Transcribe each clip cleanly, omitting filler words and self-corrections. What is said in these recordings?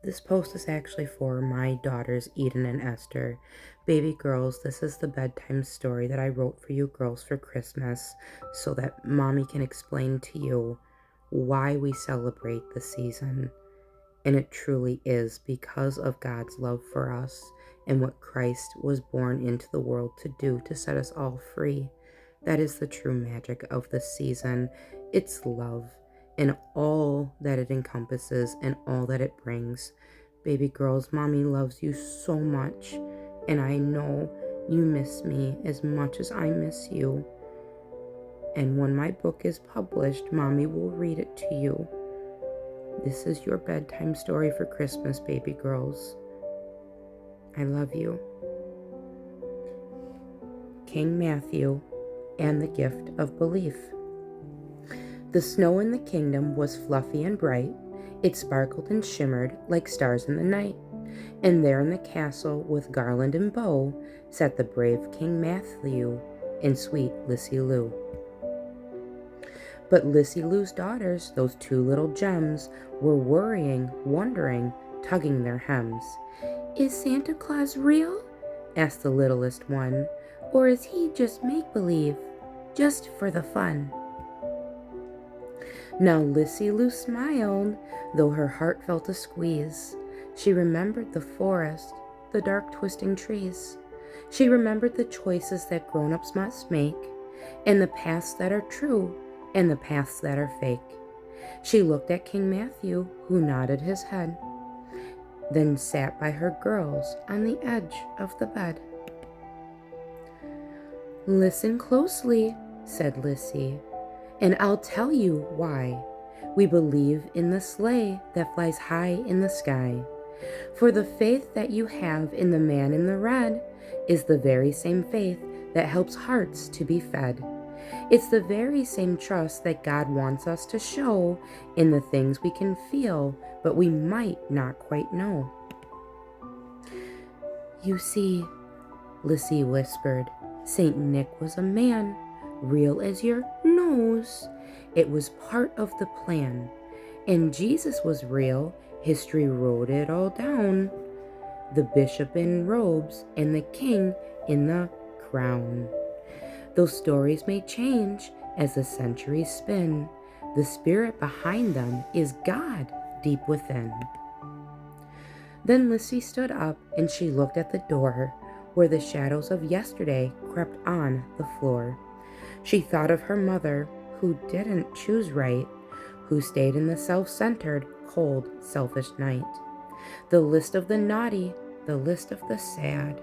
This post is actually for my daughters, Eden and Esther. Baby girls, this is the bedtime story that I wrote for you girls for Christmas so that mommy can explain to you why we celebrate the season. And it truly is because of God's love for us and what Christ was born into the world to do to set us all free. That is the true magic of the season. It's love and all that it encompasses and all that it brings. Baby girls, mommy loves you so much, and I know you miss me as much as I miss you. And when my book is published, mommy will read it to you. This is your bedtime story for Christmas, baby girls. I love you. King Matthew and the Gift of Belief. The snow in the kingdom was fluffy and bright. It sparkled and shimmered like stars in the night. And there in the castle, with garland and bow, sat the brave King Matthew and sweet Lissy Lou. But Lissy Lou's daughters, those two little gems, were worrying, wondering, tugging their hems. "Is Santa Claus real?" asked the littlest one. "Or is he just make-believe, just for the fun?" Now Lissy Lou smiled, though her heart felt a squeeze. She remembered the forest, the dark twisting trees. She remembered the choices that grown-ups must make, and the paths that are true, and the paths that are fake. She looked at King Matthew, who nodded his head, then sat by her girls on the edge of the bed. "Listen closely," said Lissy, "and I'll tell you why. We believe in the sleigh that flies high in the sky. For the faith that you have in the man in the red is the very same faith that helps hearts to be fed. It's the very same trust that God wants us to show in the things we can feel, but we might not quite know." "You see," Lissy whispered, "Saint Nick was a man, real as your nose. It was part of the plan. And Jesus was real, history wrote it all down. The bishop in robes and the king in the crown. Those stories may change as the centuries spin. The spirit behind them is God deep within." Then Lissy stood up and she looked at the door where the shadows of yesterday crept on the floor. She thought of her mother, who didn't choose right, who stayed in the self-centered, cold, selfish night. The list of the naughty, the list of the sad,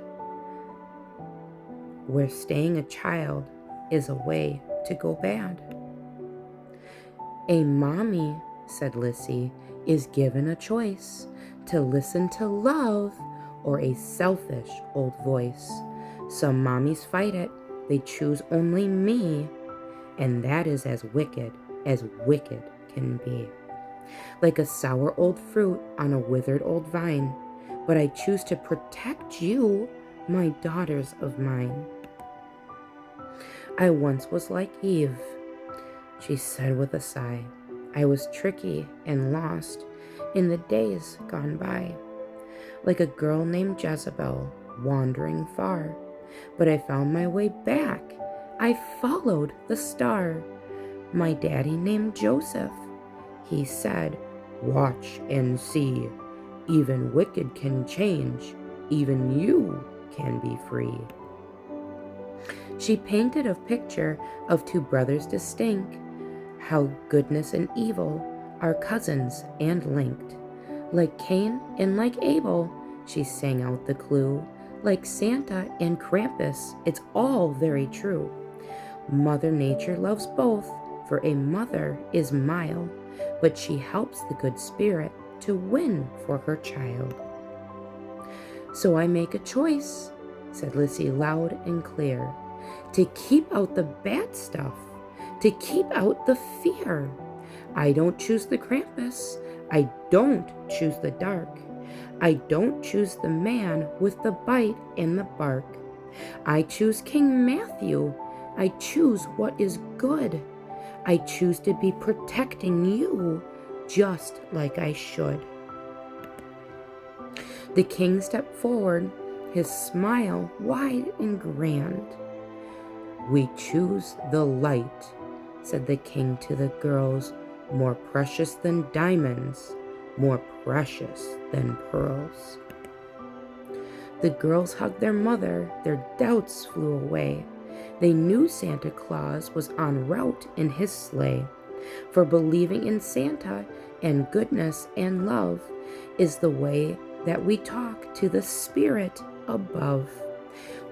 where staying a child is a way to go bad. "A mommy," said Lissy, "is given a choice to listen to love or a selfish old voice. Some mommies fight it, they choose only me, and that is as wicked can be. Like a sour old fruit on a withered old vine, but I choose to protect you, my daughters of mine. I once was like Eve," she said with a sigh. "I was tricky and lost in the days gone by, like a girl named Jezebel, wandering far. But I found my way back. I followed the star. My daddy named Joseph. He said, 'Watch and see. Even wicked can change. Even you can be free.'" She painted a picture of two brothers distinct, how goodness and evil are cousins and linked. Like Cain and like Abel, she sang out the clue. Like Santa and Krampus, it's all very true. Mother Nature loves both, for a mother is mild, but she helps the good spirit to win for her child. "So I make a choice," said Lissy loud and clear, "to keep out the bad stuff, to keep out the fear. I don't choose the Krampus. I don't choose the dark. I don't choose the man with the bite and the bark. I choose King Matthew. I choose what is good. I choose to be protecting you just like I should." The king stepped forward, his smile wide and grand. "We choose the light," said the king to the girls, "more precious than diamonds, more precious than pearls." The girls hugged their mother, their doubts flew away. They knew Santa Claus was en route in his sleigh, for believing in Santa and goodness and love is the way that we talk to the spirit above.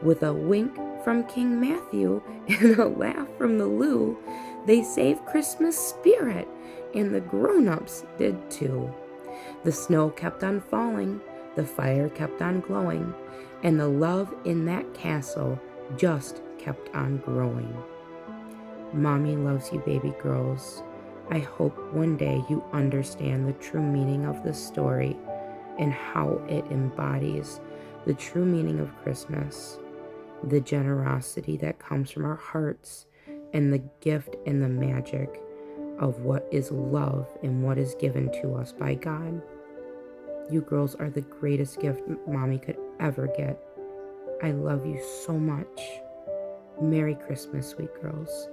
With a wink from King Matthew and a laugh from the Lou, they saved Christmas spirit, and the grown-ups did too. The snow kept on falling, the fire kept on glowing, and the love in that castle just kept on growing. Mommy loves you, baby girls. I hope one day you understand the true meaning of this story and how it embodies the true meaning of Christmas, the generosity that comes from our hearts, and the gift and the magic of what is love and what is given to us by God. You girls are the greatest gift Mommy could ever get. I love you so much. Merry Christmas, sweet girls.